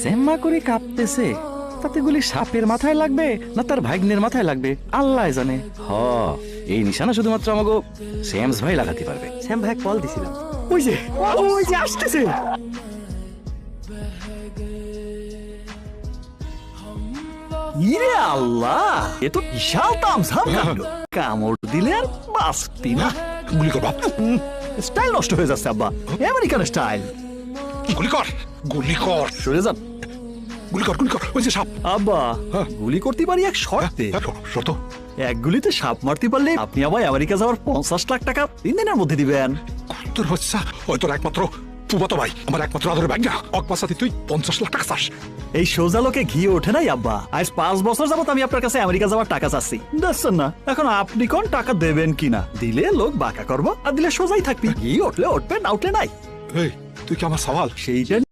জেম্মা করে কাঁপতেছে, তাতে গুলি সাপের মাথায় লাগবে না তার ভাগ্নের মাথায় লাগবে আল্লাহ জানে। এই নিশানা শুধুমাত্র আমাকে শ্যামস ভাই লাগাতে পারবে। শ্যাম ভাই কল দিছিলাম। ওই যে আসতেছে। ইরে আল্লাহ, এ তো বিশাল তামঝাম কাণ্ড। কামড় দিলে আর বাঁচতি না। গুলি কর বাপ, স্টাইল নষ্ট হয়ে যাচ্ছে আব্বা, আমেরিকান স্টাইল। গুলি কর, গুলি কর, সরে যান গুলি কর, গুলি কর। ওই যে সাপ। আব্বা, গুলি করতে পারি এক শর্তে। শর্ত? এক গুলিতে সাপ মারতে পারলে আপনি আবার আমেরিকা যাওয়ার 50 লাখ টাকা 3 দিনের মধ্যে দিবেন। তোর হচ্ছে ওই তোর একমাত্র ফুফাতো ভাই, আমার একমাত্র আদরের ভাই না, অকবাসাতে তুই 50 লাখ টাকা চাস? এই সোজা লোকে ঘি ওঠে নাই আব্বা। আজ 5 বছর যাবত আমি আপনার কাছে আমেরিকা যাওয়ার টাকা চাচ্ছি, দেখছেন না? এখন আপনি কোন টাকা দেবেন কিনা? দিলে লোক বাঁকা করবো, আর দিলে সোজাই থাকবি। ঘি উঠলে উঠবে, না উঠলে নাই। এই তুই কি আমার সওয়াল? সেইটা